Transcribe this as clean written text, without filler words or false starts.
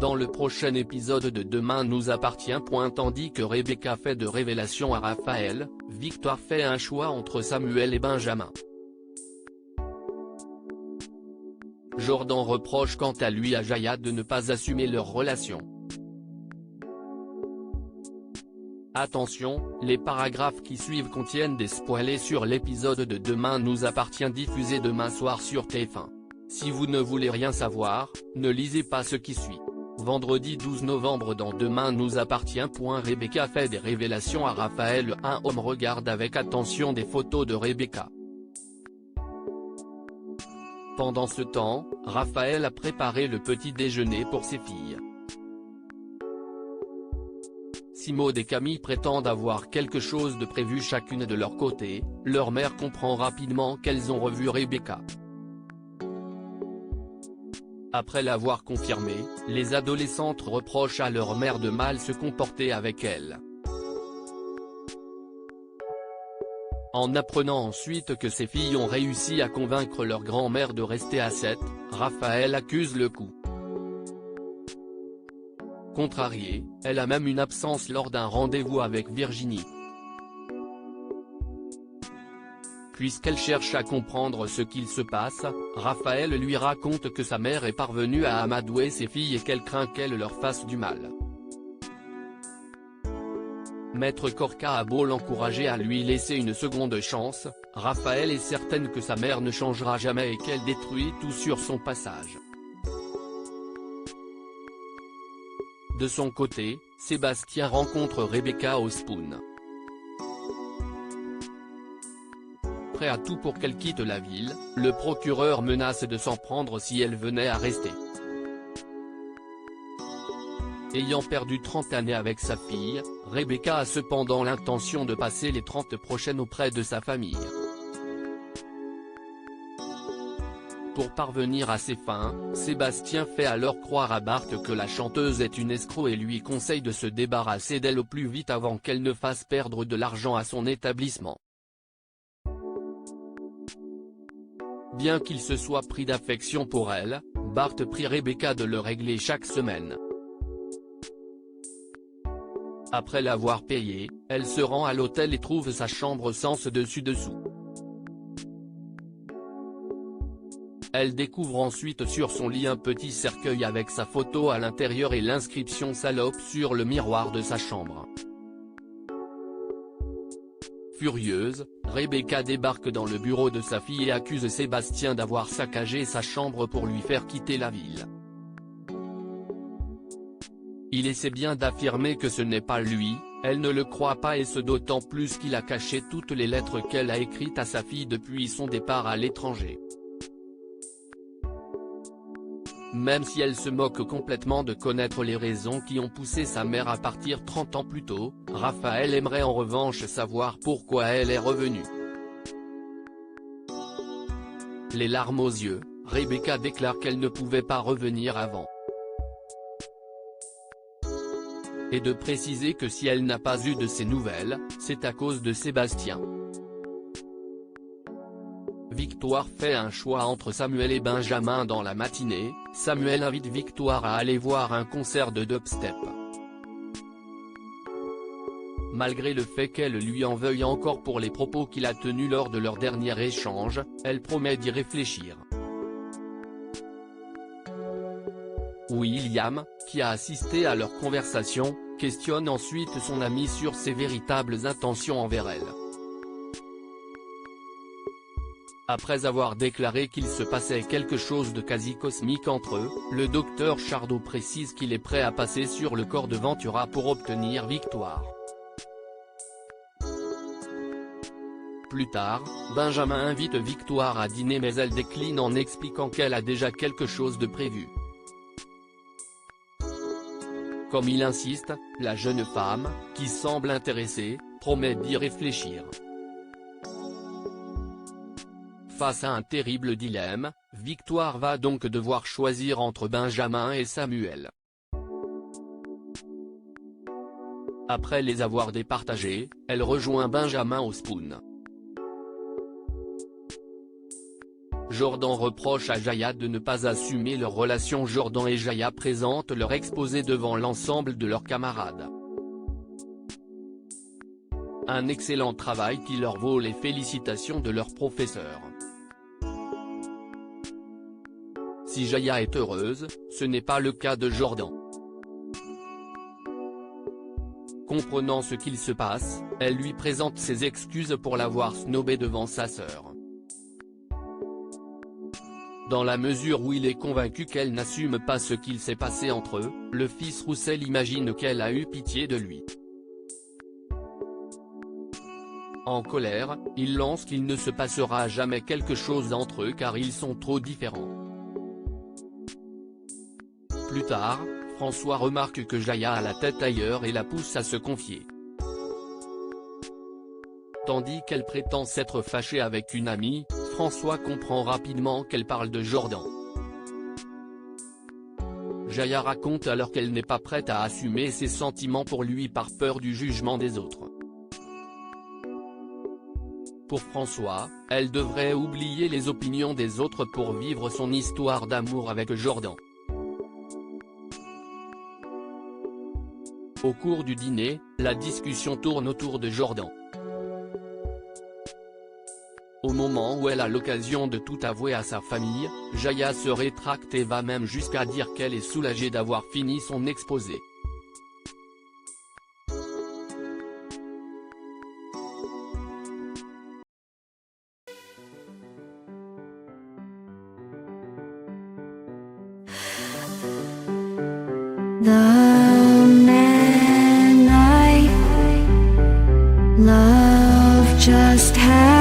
Dans le prochain épisode de Demain nous appartient. Tandis que Rebecca fait de révélations à Raphaël, Victoire fait un choix entre Samuel et Benjamin. Jordan reproche quant à lui à Jaya de ne pas assumer leur relation. Attention, les paragraphes qui suivent contiennent des spoilers sur l'épisode de Demain nous appartient diffusé demain soir sur TF1. Si vous ne voulez rien savoir, ne lisez pas ce qui suit. Vendredi 12 novembre dans Demain nous appartient. Rebecca fait des révélations à Raphaël. Un homme regarde avec attention des photos de Rebecca. Pendant ce temps, Raphaël a préparé le petit déjeuner pour ses filles. Si Maud et Camille prétendent avoir quelque chose de prévu chacune de leur côté, leur mère comprend rapidement qu'elles ont revu Rebecca. Après l'avoir confirmé, les adolescentes reprochent à leur mère de mal se comporter avec elles. En apprenant ensuite que ses filles ont réussi à convaincre leur grand-mère de rester à 7, Raphaël accuse le coup. Contrariée, elle a même une absence lors d'un rendez-vous avec Virginie. Puisqu'elle cherche à comprendre ce qu'il se passe, Raphaël lui raconte que sa mère est parvenue à amadouer ses filles et qu'elle craint qu'elle leur fasse du mal. Maître Corca a beau l'encourager à lui laisser une seconde chance, Raphaël est certaine que sa mère ne changera jamais et qu'elle détruit tout sur son passage. De son côté, Sébastien rencontre Rebecca au Spoon. Prêt à tout pour qu'elle quitte la ville, le procureur menace de s'en prendre si elle venait à rester. Ayant perdu 30 années avec sa fille, Rebecca a cependant l'intention de passer les 30 prochaines auprès de sa famille. Pour parvenir à ses fins, Sébastien fait alors croire à Bart que la chanteuse est une escroc et lui conseille de se débarrasser d'elle au plus vite avant qu'elle ne fasse perdre de l'argent à son établissement. Bien qu'il se soit pris d'affection pour elle, Bart prie Rebecca de le régler chaque semaine. Après l'avoir payé, elle se rend à l'hôtel et trouve sa chambre sens dessus-dessous. Elle découvre ensuite sur son lit un petit cercueil avec sa photo à l'intérieur et l'inscription salope sur le miroir de sa chambre. Furieuse, Rebecca débarque dans le bureau de sa fille et accuse Sébastien d'avoir saccagé sa chambre pour lui faire quitter la ville. Il essaie bien d'affirmer que ce n'est pas lui, elle ne le croit pas et ce d'autant plus qu'il a caché toutes les lettres qu'elle a écrites à sa fille depuis son départ à l'étranger. Même si elle se moque complètement de connaître les raisons qui ont poussé sa mère à partir 30 ans plus tôt, Raphaël aimerait en revanche savoir pourquoi elle est revenue. Les larmes aux yeux, Rebecca déclare qu'elle ne pouvait pas revenir avant. Et de préciser que si elle n'a pas eu de ses nouvelles, c'est à cause de Sébastien. Victoire fait un choix entre Samuel et Benjamin dans la matinée. Samuel invite Victoire à aller voir un concert de dubstep. Malgré le fait qu'elle lui en veuille encore pour les propos qu'il a tenus lors de leur dernier échange, elle promet d'y réfléchir. William, qui a assisté à leur conversation, questionne ensuite son ami sur ses véritables intentions envers elle. Après avoir déclaré qu'il se passait quelque chose de quasi cosmique entre eux, le docteur Chardot précise qu'il est prêt à passer sur le corps de Ventura pour obtenir Victoire. Plus tard, Benjamin invite Victoire à dîner mais elle décline en expliquant qu'elle a déjà quelque chose de prévu. Comme il insiste, la jeune femme, qui semble intéressée, promet d'y réfléchir. Face à un terrible dilemme, Victoire va donc devoir choisir entre Benjamin et Samuel. Après les avoir départagés, elle rejoint Benjamin au Spoon. Jordan reproche à Jaya de ne pas assumer leur relation. Jordan et Jaya présentent leur exposé devant l'ensemble de leurs camarades. Un excellent travail qui leur vaut les félicitations de leurs professeurs. Si Jaya est heureuse, ce n'est pas le cas de Jordan. Comprenant ce qu'il se passe, elle lui présente ses excuses pour l'avoir snobé devant sa sœur. Dans la mesure où il est convaincu qu'elle n'assume pas ce qu'il s'est passé entre eux, le fils Roussel imagine qu'elle a eu pitié de lui. En colère, il lance qu'il ne se passera jamais quelque chose entre eux car ils sont trop différents. Plus tard, François remarque que Jaya a la tête ailleurs et la pousse à se confier. Tandis qu'elle prétend s'être fâchée avec une amie, François comprend rapidement qu'elle parle de Jordan. Jaya raconte alors qu'elle n'est pas prête à assumer ses sentiments pour lui par peur du jugement des autres. Pour François, elle devrait oublier les opinions des autres pour vivre son histoire d'amour avec Jordan. Au cours du dîner, la discussion tourne autour de Jordan. Au moment où elle a l'occasion de tout avouer à sa famille, Jaya se rétracte et va même jusqu'à dire qu'elle est soulagée d'avoir fini son exposé. The man I love just had